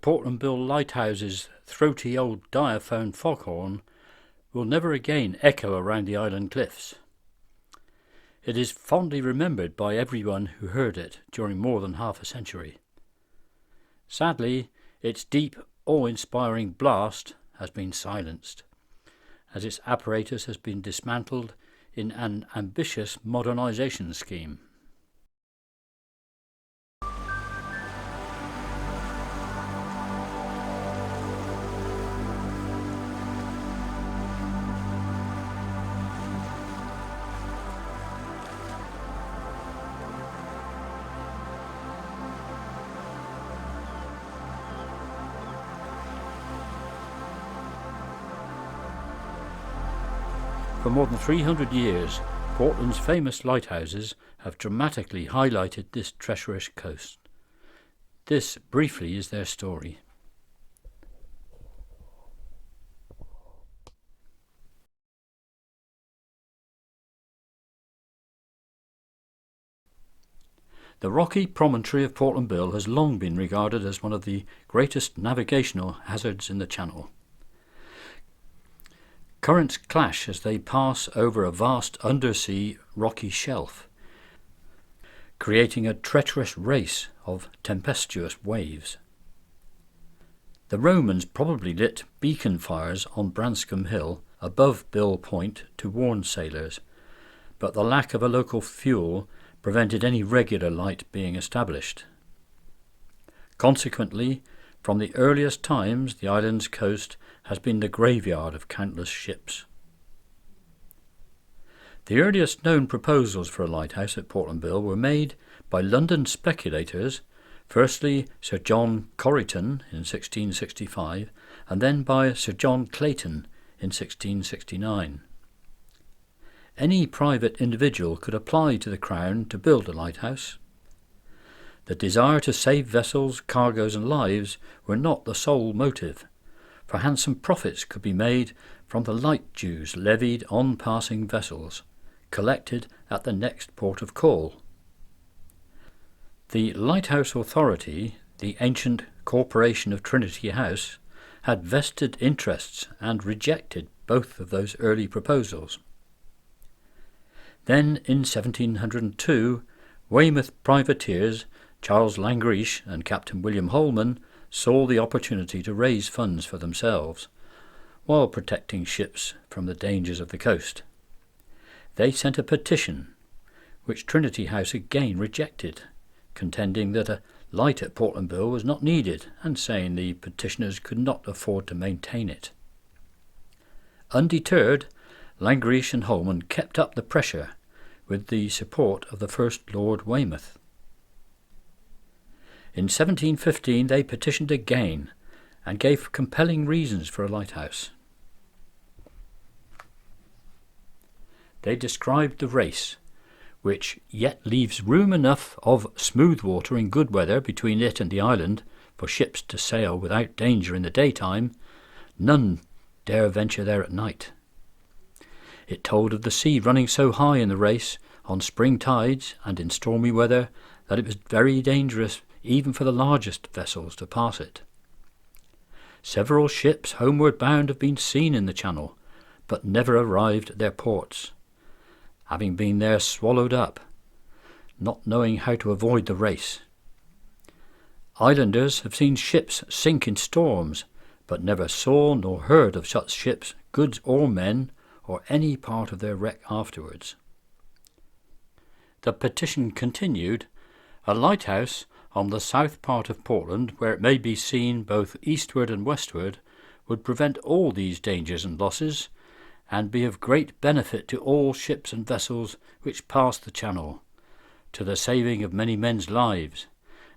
Portland Bill Lighthouse's throaty old diaphone foghorn will never again echo around the island cliffs. It is fondly remembered by everyone who heard it during more than half a century. Sadly, its deep, awe-inspiring blast has been silenced, as its apparatus has been dismantled in an ambitious modernization scheme. For more than 300 years, Portland's famous lighthouses have dramatically highlighted this treacherous coast. This, briefly, is their story. The rocky promontory of Portland Bill has long been regarded as one of the greatest navigational hazards in the Channel. Currents clash as they pass over a vast undersea rocky shelf, creating a treacherous race of tempestuous waves. The Romans probably lit beacon fires on Branscombe Hill above Bill Point to warn sailors, but the lack of a local fuel prevented any regular light being established. Consequently, from the earliest times, the island's coast has been the graveyard of countless ships. The earliest known proposals for a lighthouse at Portland Bill were made by London speculators, firstly Sir John Corriton in 1665, and then by Sir John Clayton in 1669. Any private individual could apply to the Crown to build a lighthouse. The desire to save vessels, cargoes and lives were not the sole motive, for handsome profits could be made from the light dues levied on passing vessels, collected at the next port of call. The Lighthouse Authority, the ancient corporation of Trinity House, had vested interests and rejected both of those early proposals. Then, in 1702, Weymouth privateers Charles Langrish and Captain William Holman saw the opportunity to raise funds for themselves, while protecting ships from the dangers of the coast. They sent a petition, which Trinity House again rejected, contending that a light at Portland Bill was not needed and saying the petitioners could not afford to maintain it. Undeterred, Langrish and Holman kept up the pressure with the support of the First Lord Weymouth. In 1715 they petitioned again and gave compelling reasons for a lighthouse. They described the race, which yet leaves room enough of smooth water in good weather between it and the island for ships to sail without danger in the daytime. None dare venture there at night. It told of the sea running so high in the race on spring tides and in stormy weather that it was very dangerous even for the largest vessels to pass it. Several ships homeward bound have been seen in the Channel, but never arrived at their ports, having been there swallowed up, not knowing how to avoid the race. Islanders have seen ships sink in storms, but never saw nor heard of such ships, goods or men, or any part of their wreck afterwards. The petition continued, a lighthouse on the south part of Portland, where it may be seen both eastward and westward, would prevent all these dangers and losses, and be of great benefit to all ships and vessels which pass the Channel, to the saving of many men's lives,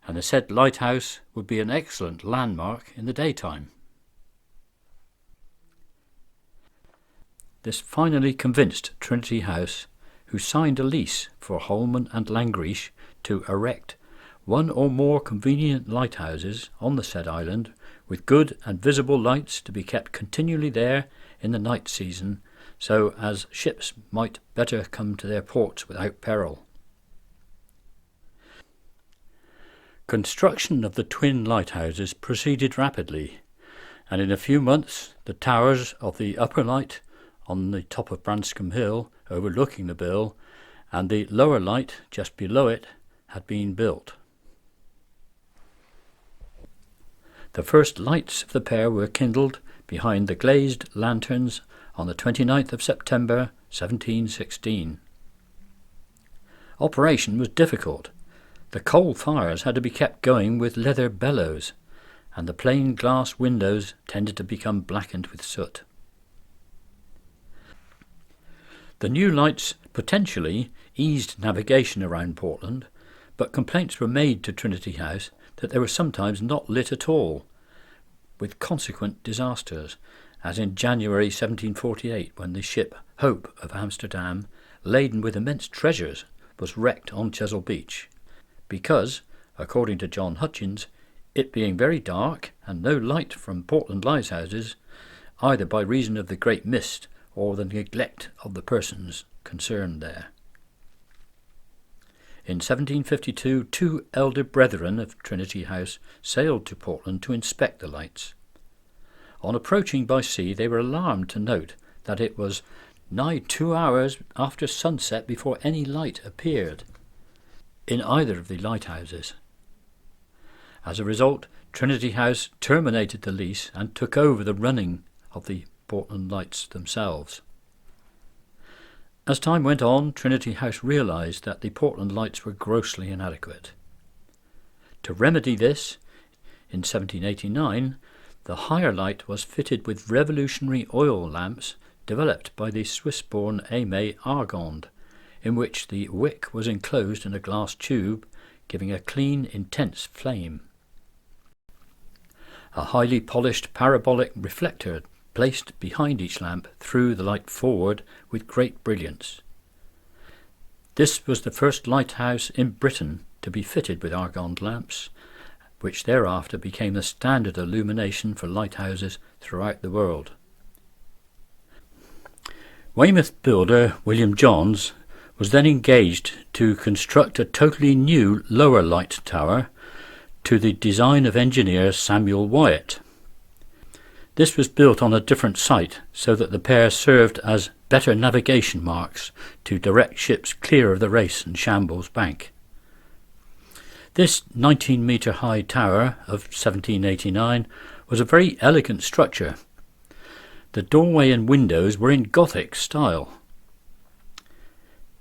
and the said lighthouse would be an excellent landmark in the daytime. This finally convinced Trinity House, who signed a lease for Holman and Langrish to erect one or more convenient lighthouses on the said island, with good and visible lights to be kept continually there in the night season, so as ships might better come to their ports without peril. Construction of the twin lighthouses proceeded rapidly, and in a few months the towers of the upper light on the top of Branscombe Hill overlooking the Bill and the lower light just below it had been built. The first lights of the pair were kindled behind the glazed lanterns on the 29th of September 1716. Operation was difficult. The coal fires had to be kept going with leather bellows, and the plain glass windows tended to become blackened with soot. The new lights potentially eased navigation around Portland, but complaints were made to Trinity House that they were sometimes not lit at all, with consequent disasters, as in January 1748 when the ship Hope of Amsterdam, laden with immense treasures, was wrecked on Chesil Beach, because, according to John Hutchins, it being very dark and no light from Portland lighthouses, either by reason of the great mist or the neglect of the persons concerned there. In 1752, two elder brethren of Trinity House sailed to Portland to inspect the lights. On approaching by sea, they were alarmed to note that it was nigh 2 hours after sunset before any light appeared in either of the lighthouses. As a result, Trinity House terminated the lease and took over the running of the Portland lights themselves. As time went on, Trinity House realised that the Portland lights were grossly inadequate. To remedy this, in 1789, the higher light was fitted with revolutionary oil lamps developed by the Swiss-born Aimé Argand, in which the wick was enclosed in a glass tube, giving a clean, intense flame. A highly polished parabolic reflector placed behind each lamp threw the light forward with great brilliance. This was the first lighthouse in Britain to be fitted with Argand lamps, which thereafter became the standard illumination for lighthouses throughout the world. Weymouth builder William Johns was then engaged to construct a totally new lower light tower to the design of engineer Samuel Wyatt. This was built on a different site so that the pair served as better navigation marks to direct ships clear of the Race and Shambles bank. This 19-metre high tower of 1789 was a very elegant structure. The doorway and windows were in Gothic style.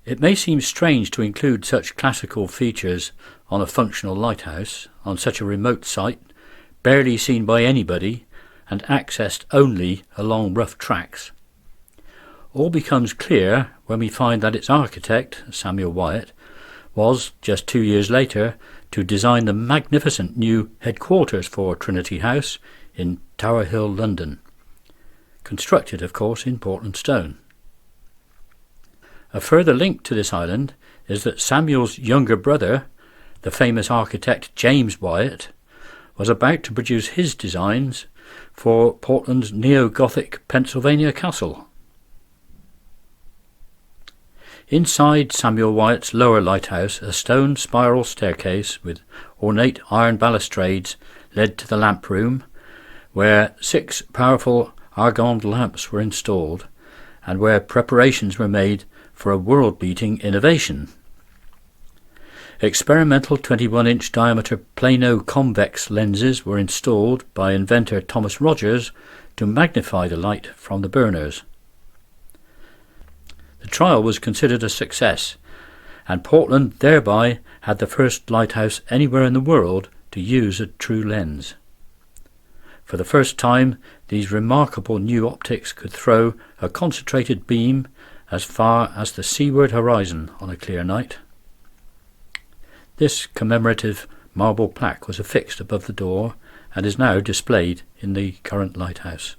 It may seem strange to include such classical features on a functional lighthouse on such a remote site, barely seen by anybody and accessed only along rough tracks. All becomes clear when we find that its architect, Samuel Wyatt, was, just 2 years later, to design the magnificent new headquarters for Trinity House in Tower Hill, London, constructed, of course, in Portland stone. A further link to this island is that Samuel's younger brother, the famous architect James Wyatt, was about to produce his designs for Portland's neo-Gothic Pennsylvania castle. Inside Samuel Wyatt's lower lighthouse, a stone spiral staircase with ornate iron balustrades led to the lamp room, where 6 powerful Argand lamps were installed, and where preparations were made for a world-beating innovation. Experimental 21-inch diameter plano-convex lenses were installed by inventor Thomas Rogers to magnify the light from the burners. The trial was considered a success, and Portland thereby had the first lighthouse anywhere in the world to use a true lens. For the first time, these remarkable new optics could throw a concentrated beam as far as the seaward horizon on a clear night. This commemorative marble plaque was affixed above the door and is now displayed in the current lighthouse.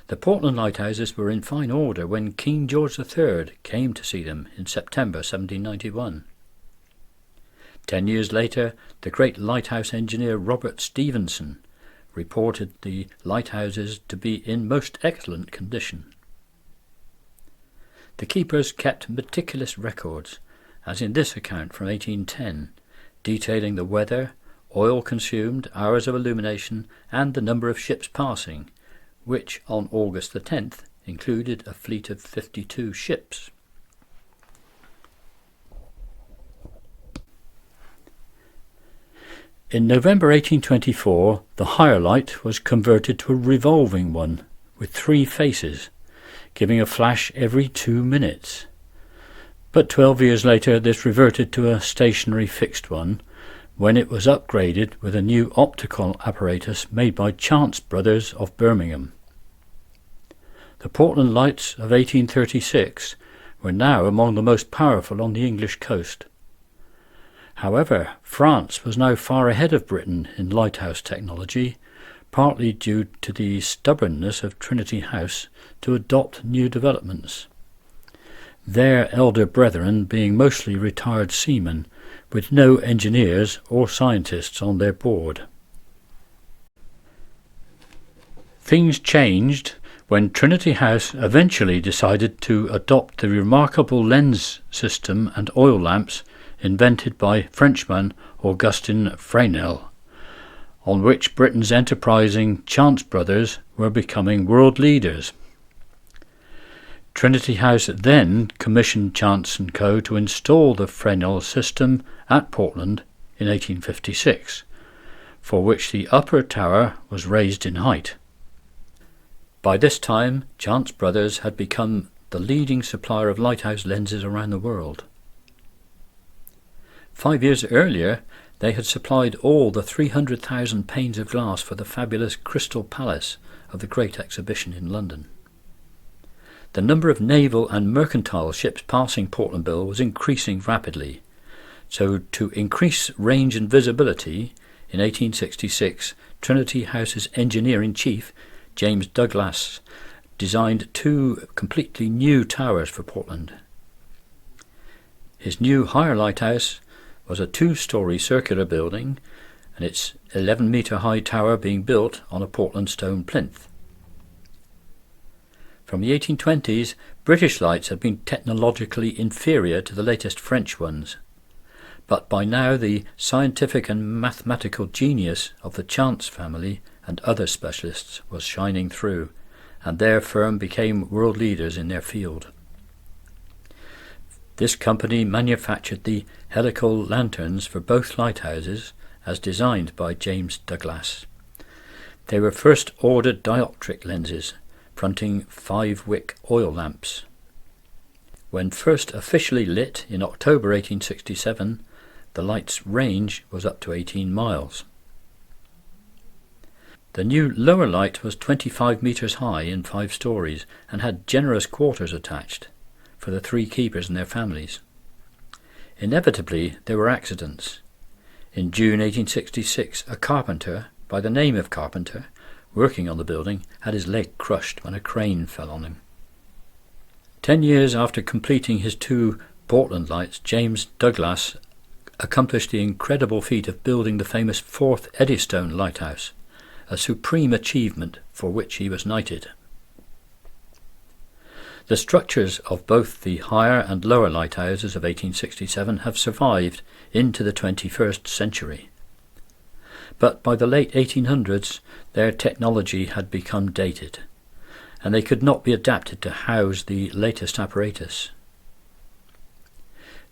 The Portland lighthouses were in fine order when King George III came to see them in September 1791. 10 years later, the great lighthouse engineer Robert Stevenson reported the lighthouses to be in most excellent condition. The keepers kept meticulous records, as in this account from 1810, detailing the weather, oil consumed, hours of illumination, and the number of ships passing, which on August the 10th included a fleet of 52 ships. In November 1824, the higher light was converted to a revolving one with 3 faces, giving a flash every 2 minutes. But 12 years later this reverted to a stationary fixed one when it was upgraded with a new optical apparatus made by Chance Brothers of Birmingham. The Portland lights of 1836 were now among the most powerful on the English coast. However, France was now far ahead of Britain in lighthouse technology, partly due to the stubbornness of Trinity House to adopt new developments, their elder brethren being mostly retired seamen with no engineers or scientists on their board. Things changed when Trinity House eventually decided to adopt the remarkable lens system and oil lamps invented by Frenchman Augustin Fresnel, on which Britain's enterprising Chance Brothers were becoming world leaders. Trinity House then commissioned Chance & Co. to install the Fresnel system at Portland in 1856, for which the upper tower was raised in height. By this time, Chance Brothers had become the leading supplier of lighthouse lenses around the world. 5 years earlier, they had supplied all the 300,000 panes of glass for the fabulous Crystal Palace of the Great Exhibition in London. The number of naval and mercantile ships passing Portland Bill was increasing rapidly, so to increase range and visibility, in 1866, Trinity House's engineer-in-chief, James Douglas, designed 2 completely new towers for Portland. His new higher lighthouse was a 2-story circular building, and its 11-metre-high tower being built on a Portland stone plinth. From the 1820s, British lights had been technologically inferior to the latest French ones, but by now the scientific and mathematical genius of the Chance family and other specialists was shining through, and their firm became world leaders in their field. This company manufactured the helical lanterns for both lighthouses as designed by James Douglas. They were first ordered dioptric lenses fronting 5-wick oil lamps. When first officially lit in October 1867, the light's range was up to 18 miles. The new lower light was 25 metres high in 5 stories and had generous quarters attached for the 3 keepers and their families. Inevitably, there were accidents. In June 1866, a carpenter, by the name of Carpenter, working on the building, had his leg crushed when a crane fell on him. 10 years after completing his 2 Portland lights, James Douglas accomplished the incredible feat of building the famous 4th Eddystone lighthouse, a supreme achievement for which he was knighted. The structures of both the higher and lower lighthouses of 1867 have survived into the 21st century. But by the late 1800s, their technology had become dated, and they could not be adapted to house the latest apparatus.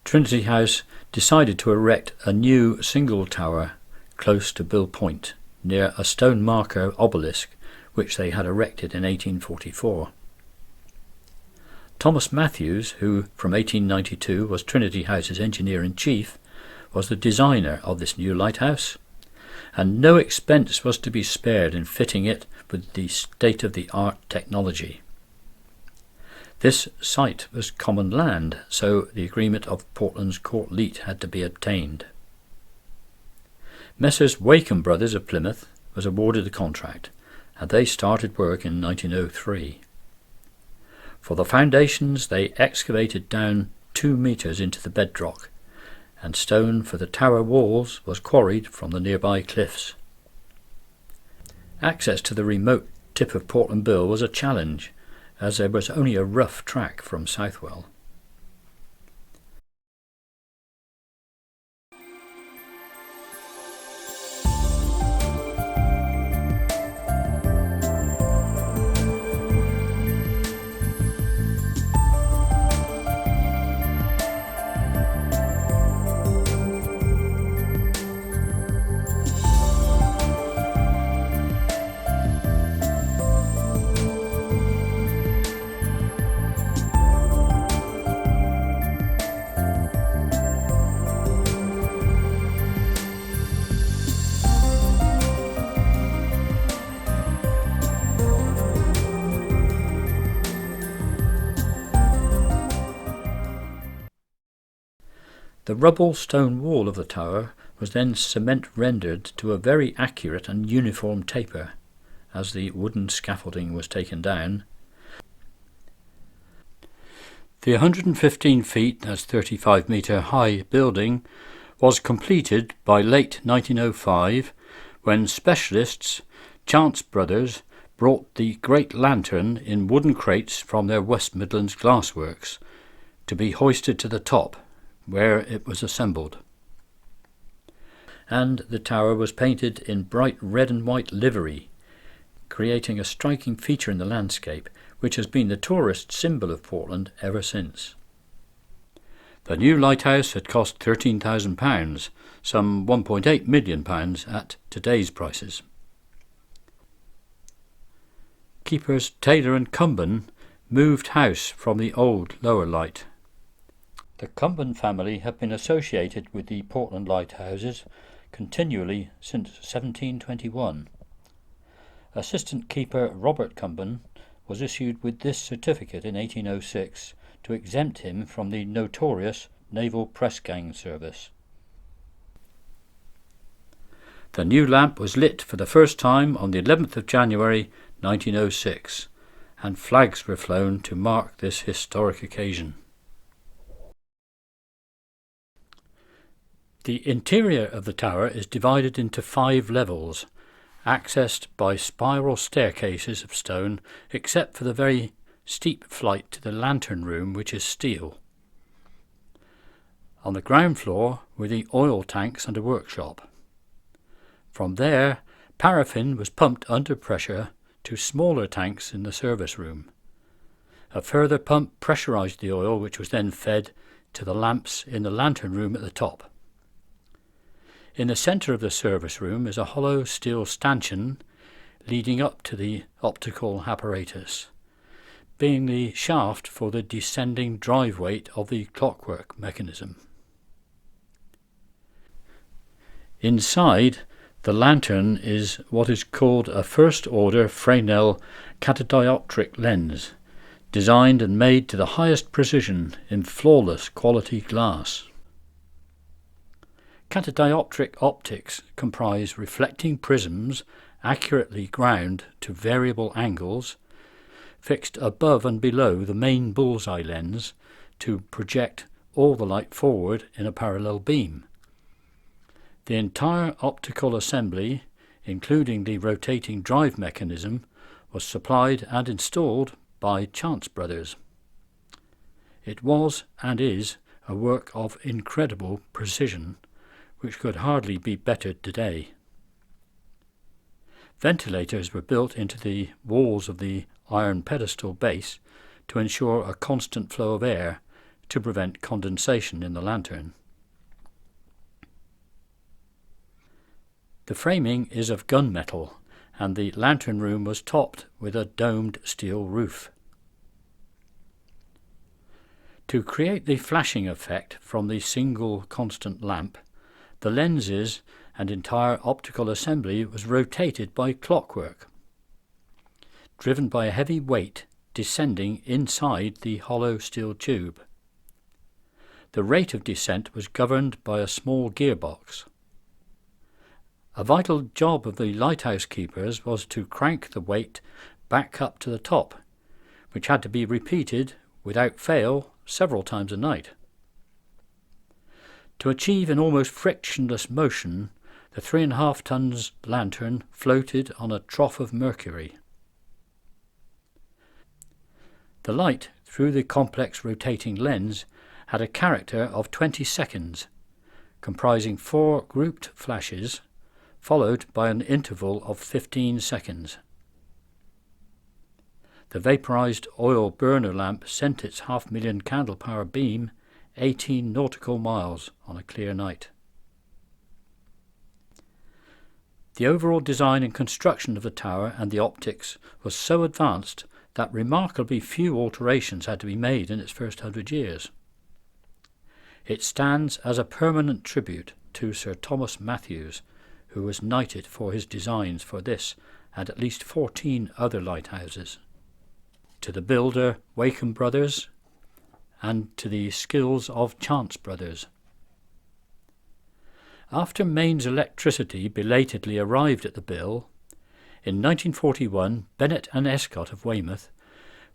Trinity House decided to erect a new single tower close to Bill Point, near a stone marker obelisk which they had erected in 1844. Thomas Matthews, who from 1892 was Trinity House's engineer-in-chief, was the designer of this new lighthouse, and no expense was to be spared in fitting it with the state-of-the-art technology. This site was common land, so the agreement of Portland's Court Leet had to be obtained. Messrs. Wakeham Brothers of Plymouth was awarded the contract, and they started work in 1903. For the foundations, they excavated down 2 metres into the bedrock, and stone for the tower walls was quarried from the nearby cliffs. Access to the remote tip of Portland Bill was a challenge, as there was only a rough track from Southwell. The rubble stone wall of the tower was then cement rendered to a very accurate and uniform taper as the wooden scaffolding was taken down. The 115 feet, that's 35 metre high building was completed by late 1905 when specialists, Chance Brothers, brought the great lantern in wooden crates from their West Midlands glassworks to be hoisted to the top, where it was assembled. And the tower was painted in bright red and white livery, creating a striking feature in the landscape, which has been the tourist symbol of Portland ever since. The new lighthouse had cost £13,000, some £1.8 million at today's prices. Keepers Taylor and Cumben moved house from the old Lower Light. The Cumben family have been associated with the Portland lighthouses continually since 1721. Assistant Keeper Robert Cumben was issued with this certificate in 1806 to exempt him from the notorious naval press gang service. The new lamp was lit for the first time on the 11th of January 1906, and flags were flown to mark this historic occasion. The interior of the tower is divided into 5 levels, accessed by spiral staircases of stone, except for the very steep flight to the lantern room, which is steel. On the ground floor were the oil tanks and a workshop. From there, paraffin was pumped under pressure to smaller tanks in the service room. A further pump pressurized the oil, which was then fed to the lamps in the lantern room at the top. In the centre of the service room is a hollow steel stanchion leading up to the optical apparatus, being the shaft for the descending drive weight of the clockwork mechanism. Inside, the lantern is what is called a first-order Fresnel catadioptric lens, designed and made to the highest precision in flawless quality glass. Catadioptric optics comprise reflecting prisms accurately ground to variable angles, fixed above and below the main bullseye lens to project all the light forward in a parallel beam. The entire optical assembly, including the rotating drive mechanism, was supplied and installed by Chance Brothers. It was and is a work of incredible precision, which could hardly be bettered today. Ventilators were built into the walls of the iron pedestal base to ensure a constant flow of air to prevent condensation in the lantern. The framing is of gunmetal, and the lantern room was topped with a domed steel roof. To create the flashing effect from the single constant lamp, the lenses and entire optical assembly was rotated by clockwork, driven by a heavy weight descending inside the hollow steel tube. The rate of descent was governed by a small gearbox. A vital job of the lighthouse keepers was to crank the weight back up to the top, which had to be repeated without fail several times a night. To achieve an almost frictionless motion, the 3.5 tons lantern floated on a trough of mercury. The light through the complex rotating lens had a character of 20 seconds, comprising 4 grouped flashes, followed by an interval of 15 seconds. The vaporized oil burner lamp sent its 500,000 candle power beam 18 nautical miles on a clear night. The overall design and construction of the tower and the optics was so advanced that remarkably few alterations had to be made in its first 100 years. It stands as a permanent tribute to Sir Thomas Matthews, who was knighted for his designs for this and at least 14 other lighthouses, to the builder Wakeham Brothers, and to the skills of Chance Brothers. After Maine's electricity belatedly arrived at the Bill, in 1941 Bennett and Escott of Weymouth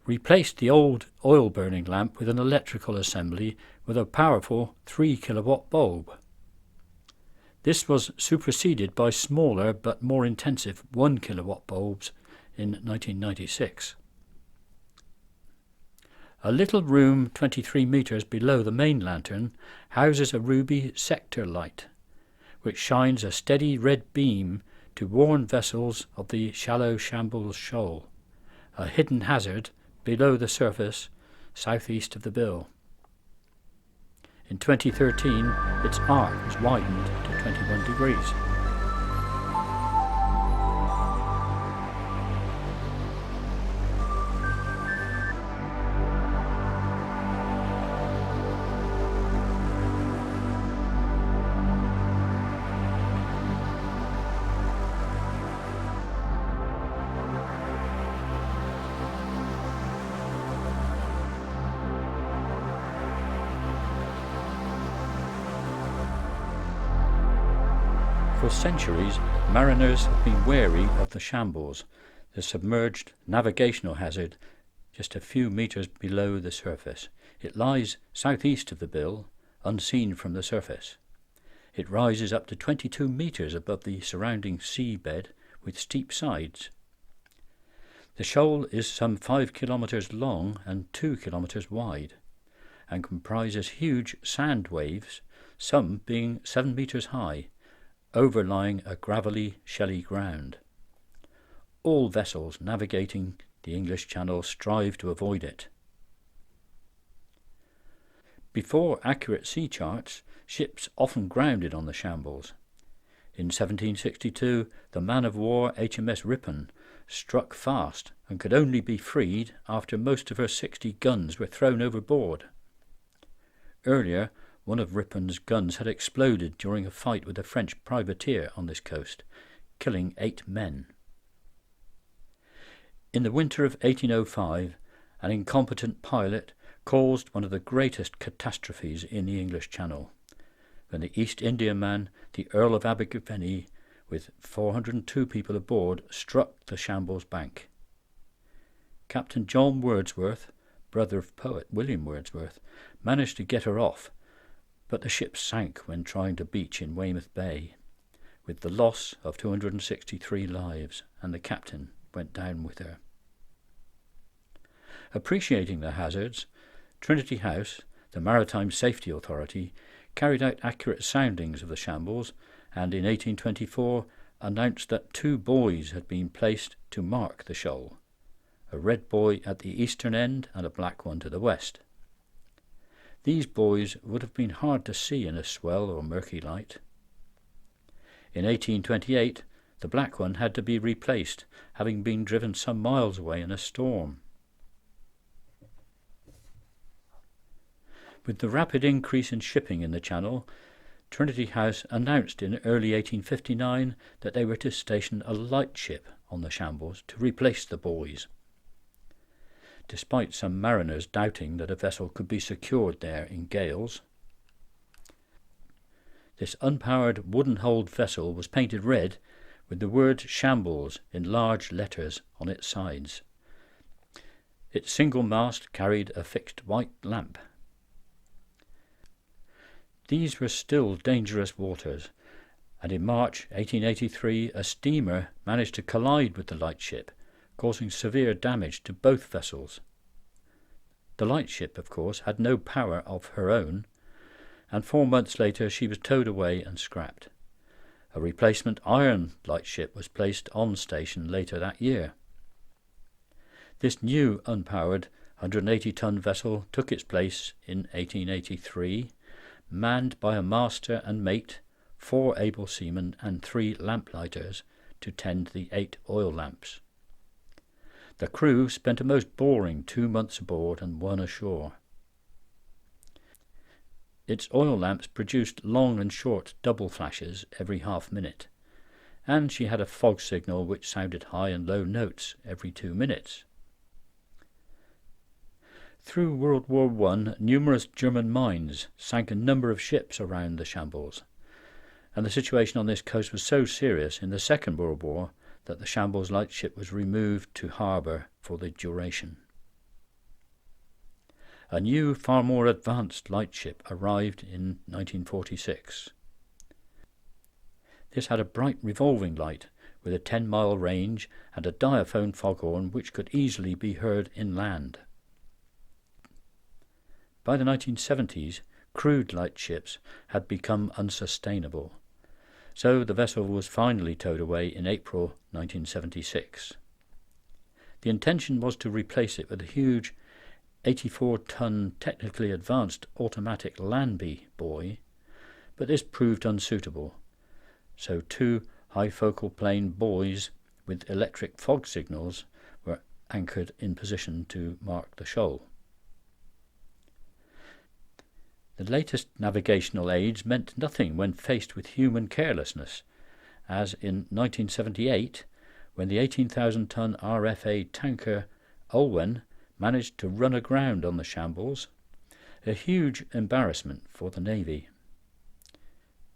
replaced the old oil-burning lamp with an electrical assembly with a powerful 3 kilowatt bulb. This was superseded by smaller but more intensive 1 kilowatt bulbs in 1996. A little room 23 metres below the main lantern houses a ruby sector light, which shines a steady red beam to warn vessels of the shallow Shambles shoal, a hidden hazard below the surface southeast of the Bill. In 2013, its arc was widened to 21 degrees. For centuries, mariners have been wary of the Shambles, the submerged navigational hazard just a few metres below the surface. It lies southeast of the Bill, unseen from the surface. It rises up to 22 metres above the surrounding seabed with steep sides. The shoal is some 5 kilometres long and 2 kilometres wide, and comprises huge sand waves, some being 7 metres high, overlying a gravelly, shelly ground. All vessels navigating the English Channel strive to avoid it. Before accurate sea charts, ships often grounded on the Shambles. In 1762, the man-of-war HMS Ripon struck fast and could only be freed after most of her 60 guns were thrown overboard. Earlier, one of Ripon's guns had exploded during a fight with a French privateer on this coast, killing 8 men. In the winter of 1805, an incompetent pilot caused one of the greatest catastrophes in the English Channel, when the East Indiaman, the Earl of Abergavenny, with 402 people aboard, struck the Shambles bank. Captain John Wordsworth, brother of poet William Wordsworth, managed to get her off, but the ship sank when trying to beach in Weymouth Bay, with the loss of 263 lives, and the captain went down with her. Appreciating the hazards, Trinity House, the Maritime Safety Authority, carried out accurate soundings of the Shambles, and in 1824 announced that 2 buoys had been placed to mark the shoal, a red buoy at the eastern end and a black one to the west. These buoys would have been hard to see in a swell or murky light. In 1828, the black one had to be replaced, having been driven some miles away in a storm. With the rapid increase in shipping in the Channel, Trinity House announced in early 1859 that they were to station a lightship on the Shambles to replace the buoys, despite some mariners doubting that a vessel could be secured there in gales. This unpowered wooden-hulled vessel was painted red with the word Shambles in large letters on its sides. Its single mast carried a fixed white lamp. These were still dangerous waters, and in March 1883 a steamer managed to collide with the lightship, causing severe damage to both vessels. The lightship, of course, had no power of her own, and 4 months later she was towed away and scrapped. A replacement iron lightship was placed on station later that year. This new unpowered 180-ton vessel took its place in 1883, manned by a master and mate, 4 able seamen and 3 lamplighters to tend the 8 oil lamps. The crew spent a most boring 2 months aboard and 1 ashore. Its oil lamps produced long and short double flashes every half minute, and she had a fog signal which sounded high and low notes every 2 minutes. Through World War I, numerous German mines sank a number of ships around the Shambles, and the situation on this coast was so serious in the Second World War that the Shambles lightship was removed to harbour for the duration. A new, far more advanced lightship arrived in 1946. This had a bright revolving light with a 10-mile range and a diaphone foghorn which could easily be heard inland. By the 1970s, crude lightships had become unsustainable, so the vessel was finally towed away in April 1976. The intention was to replace it with a huge 84-ton technically advanced automatic Landby buoy, but this proved unsuitable, so 2 high focal plane buoys with electric fog signals were anchored in position to mark the shoal. The latest navigational aids meant nothing when faced with human carelessness, as in 1978, when the 18,000-ton RFA tanker Ulwen managed to run aground on the Shambles, a huge embarrassment for the Navy.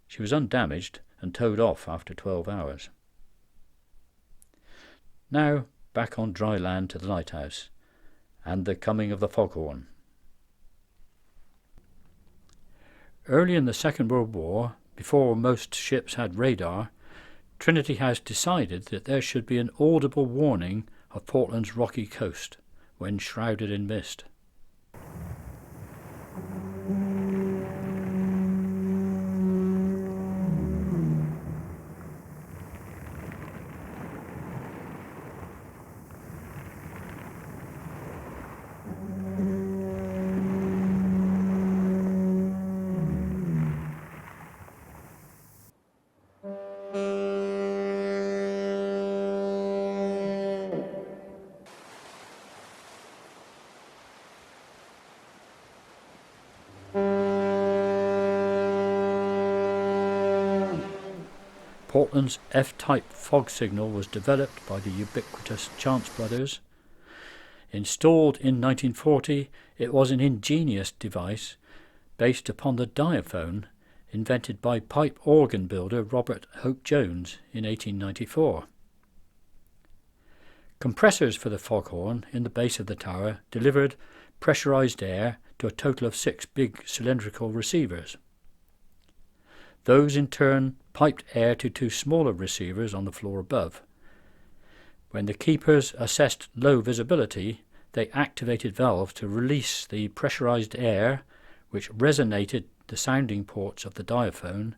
She was undamaged and towed off after 12 hours. Now back on dry land to the lighthouse and the coming of the foghorn. Early in the Second World War, before most ships had radar, Trinity House decided that there should be an audible warning of Portland's rocky coast when shrouded in mist. Portland's F-type fog signal was developed by the ubiquitous Chance brothers. Installed in 1940, it was an ingenious device based upon the diaphone invented by pipe organ builder Robert Hope Jones in 1894. Compressors for the foghorn in the base of the tower delivered pressurized air to a total of 6 big cylindrical receivers. Those in turn piped air to 2 smaller receivers on the floor above. When the keepers assessed low visibility, they activated valves to release the pressurized air, which resonated the sounding ports of the diaphone,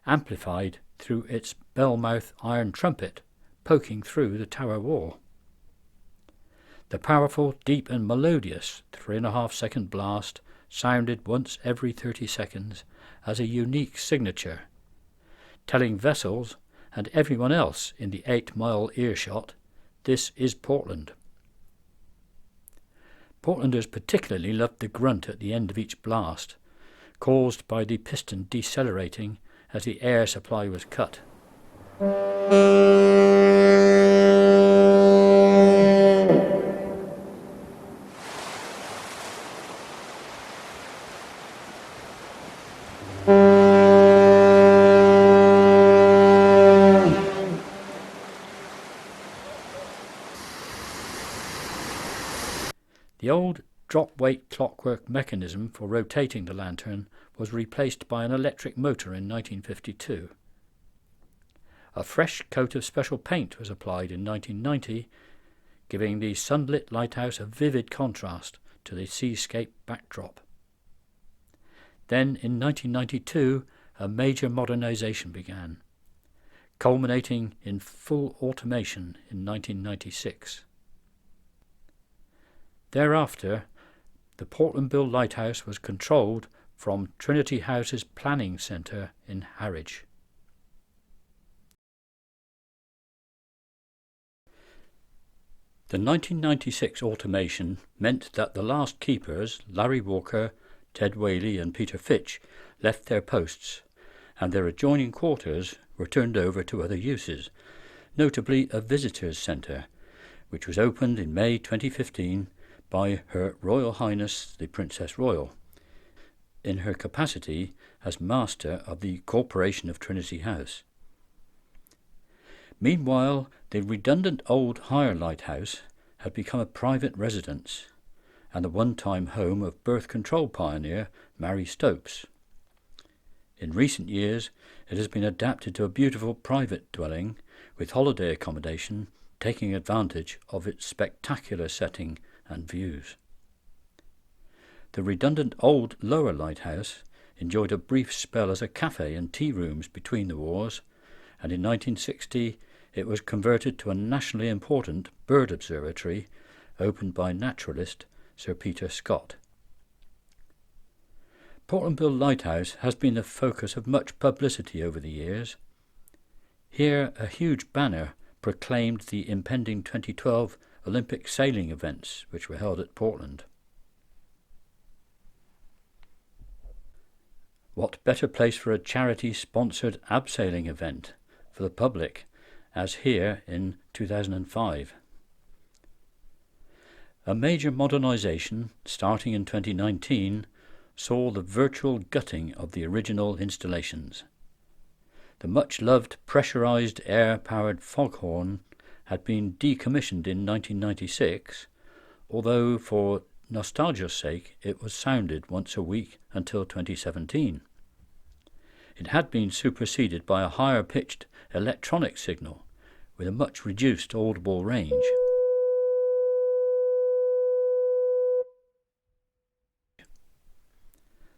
amplified through its bell-mouth iron trumpet poking through the tower wall. The powerful, deep and melodious 3.5-second blast sounded once every 30 seconds as a unique signature, telling vessels and everyone else in the 8-mile earshot, this is Portland. Portlanders particularly loved the grunt at the end of each blast, caused by the piston decelerating as the air supply was cut. The old drop-weight clockwork mechanism for rotating the lantern was replaced by an electric motor in 1952. A fresh coat of special paint was applied in 1990, giving the sunlit lighthouse a vivid contrast to the seascape backdrop. Then in 1992 a major modernization began, culminating in full automation in 1996. Thereafter, the Portland-built lighthouse was controlled from Trinity House's planning centre in Harwich. The 1996 automation meant that the last keepers, Larry Walker, Ted Whaley and Peter Fitch, left their posts, and their adjoining quarters were turned over to other uses, notably a visitors' centre, which was opened in May 2015 by Her Royal Highness the Princess Royal. in her capacity as master of the Corporation of Trinity House. Meanwhile, the redundant old hire lighthouse had become a private residence and the one-time home of birth control pioneer Mary Stopes. In recent years, it has been adapted to a beautiful private dwelling with holiday accommodation, taking advantage of its spectacular setting and views. The redundant old lower lighthouse enjoyed a brief spell as a cafe and tea rooms between the wars, and in 1960 it was converted to a nationally important bird observatory opened by naturalist Sir Peter Scott. Portlandville Lighthouse has been the focus of much publicity over the years. Here a huge banner proclaimed the impending 2012 Olympic sailing events which were held at Portland. What better place for a charity-sponsored abseiling event for the public as here in 2005. A major modernization starting in 2019 saw the virtual gutting of the original installations. The much-loved pressurized air-powered foghorn had been decommissioned in 1996, although for nostalgia's sake it was sounded once a week until 2017. It had been superseded by a higher-pitched electronic signal with a much reduced audible range.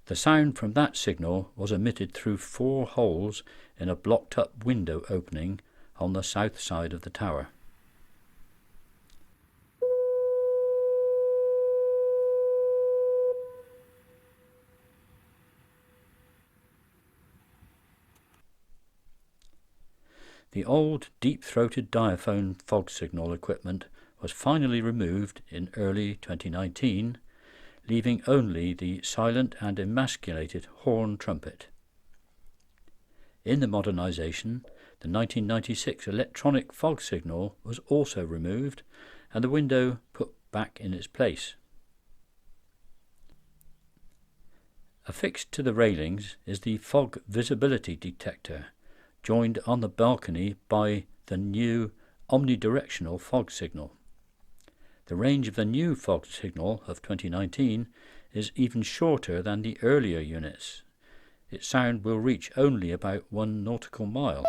The sound from that signal was emitted through 4 holes in a blocked-up window opening on the south side of the tower. The old deep-throated diaphone fog signal equipment was finally removed in early 2019, leaving only the silent and emasculated horn trumpet. In the modernization, the 1996 electronic fog signal was also removed and the window put back in its place. Affixed to the railings is the fog visibility detector, joined on the balcony by the new omnidirectional fog signal. The range of the new fog signal of 2019 is even shorter than the earlier units. Its sound will reach only about 1 nautical mile.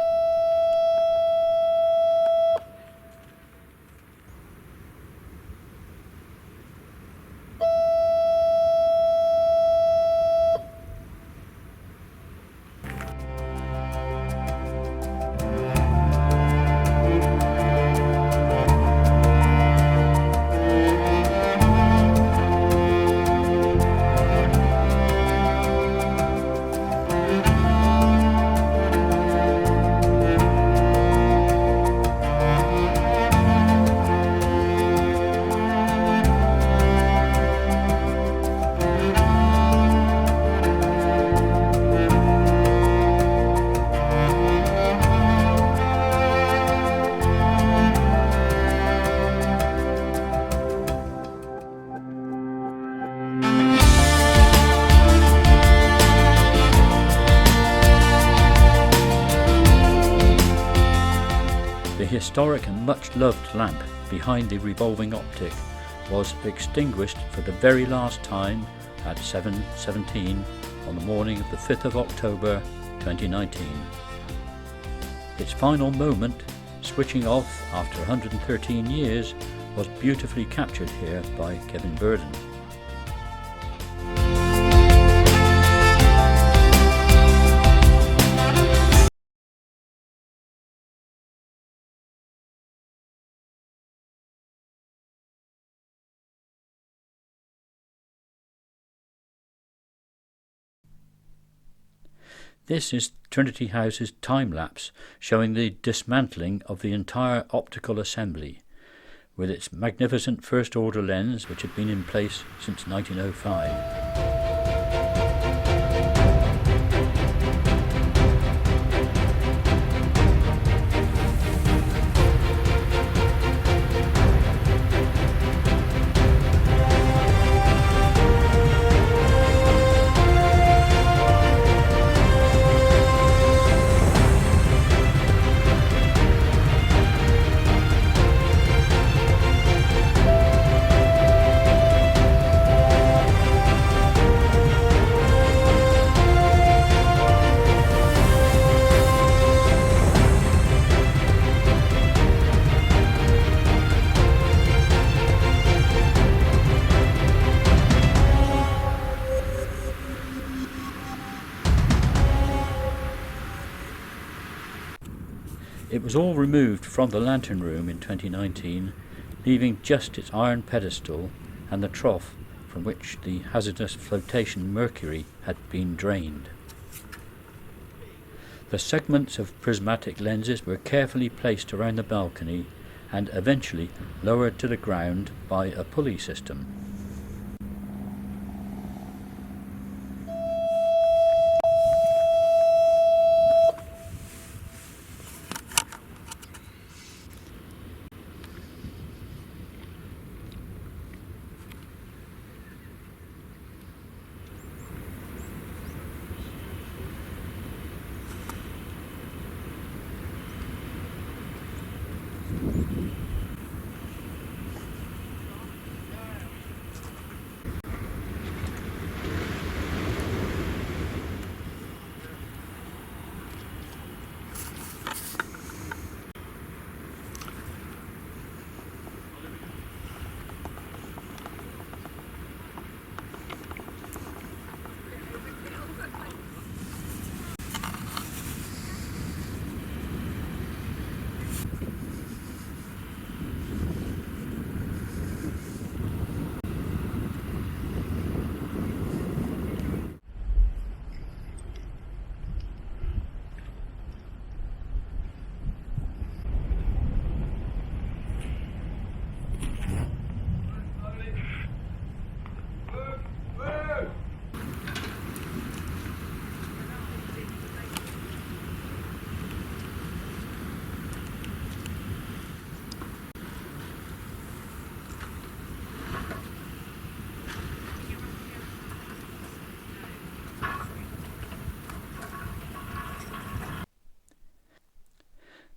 The historic and much-loved lamp behind the revolving optic was extinguished for the very last time at 7:17 on the morning of the 5th of October 2019. Its final moment, switching off after 113 years, was beautifully captured here by Kevin Burden. This is Trinity House's time-lapse showing the dismantling of the entire optical assembly, with its magnificent first-order lens which had been in place since 1905. It was all removed from the lantern room in 2019, leaving just its iron pedestal and the trough from which the hazardous flotation mercury had been drained. The segments of prismatic lenses were carefully placed around the balcony and eventually lowered to the ground by a pulley system.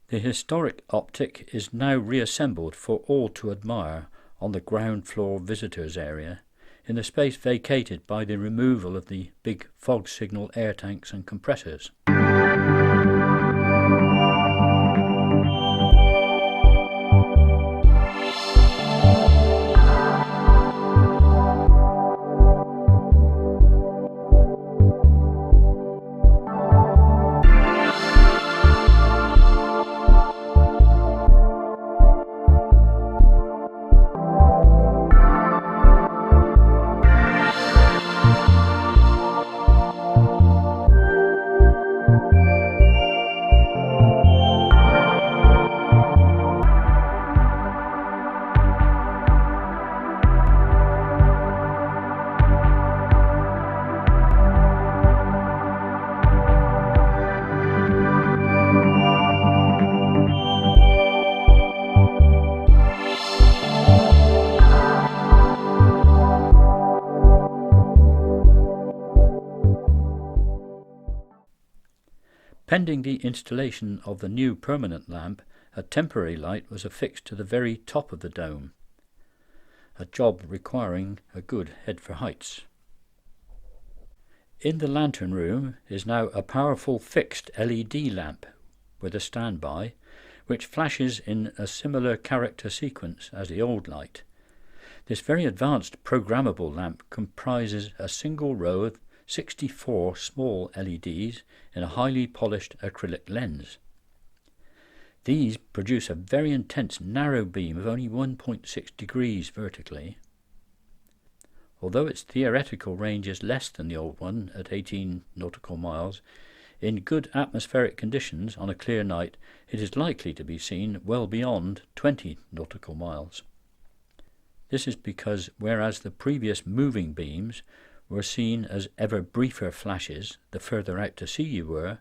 The historic optic is now reassembled for all to admire on the ground floor visitors area, in the space vacated by the removal of the big fog signal air tanks and compressors. Pending the installation of the new permanent lamp, a temporary light was affixed to the very top of the dome, a job requiring a good head for heights. In the lantern room is now a powerful fixed LED lamp with a standby, which flashes in a similar character sequence as the old light. This very advanced programmable lamp comprises a single row of 64 small LEDs in a highly polished acrylic lens. These produce a very intense narrow beam of only 1.6 degrees vertically. Although its theoretical range is less than the old one at 18 nautical miles, in good atmospheric conditions on a clear night it is likely to be seen well beyond 20 nautical miles. This is because whereas the previous moving beams were seen as ever briefer flashes the further out to sea you were,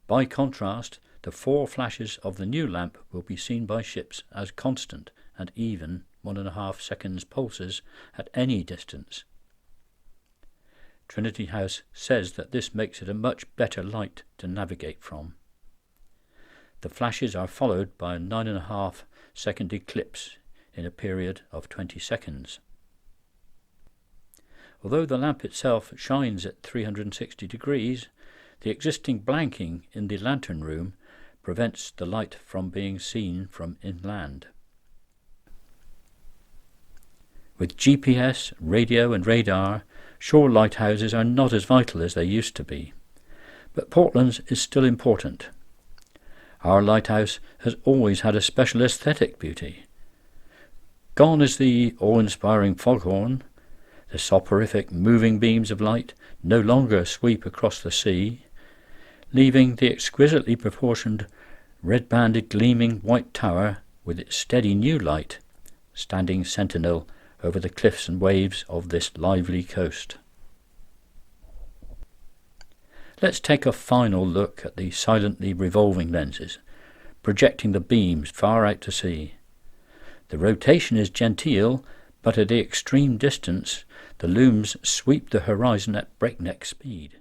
by contrast the 4 flashes of the new lamp will be seen by ships as constant and even 1.5 seconds pulses at any distance. Trinity House says that this makes it a much better light to navigate from. The flashes are followed by a 9.5 second eclipse in a period of 20 seconds. Although the lamp itself shines at 360 degrees, the existing blanking in the lantern room prevents the light from being seen from inland. With GPS, radio and radar, shore lighthouses are not as vital as they used to be, but Portland's is still important. Our lighthouse has always had a special aesthetic beauty. Gone is the awe-inspiring foghorn. The soporific moving beams of light no longer sweep across the sea, leaving the exquisitely proportioned, red-banded gleaming white tower with its steady new light, standing sentinel over the cliffs and waves of this lively coast. Let's take a final look at the silently revolving lenses, projecting the beams far out to sea. The rotation is genteel, but at the extreme distance, the looms sweep the horizon at breakneck speed.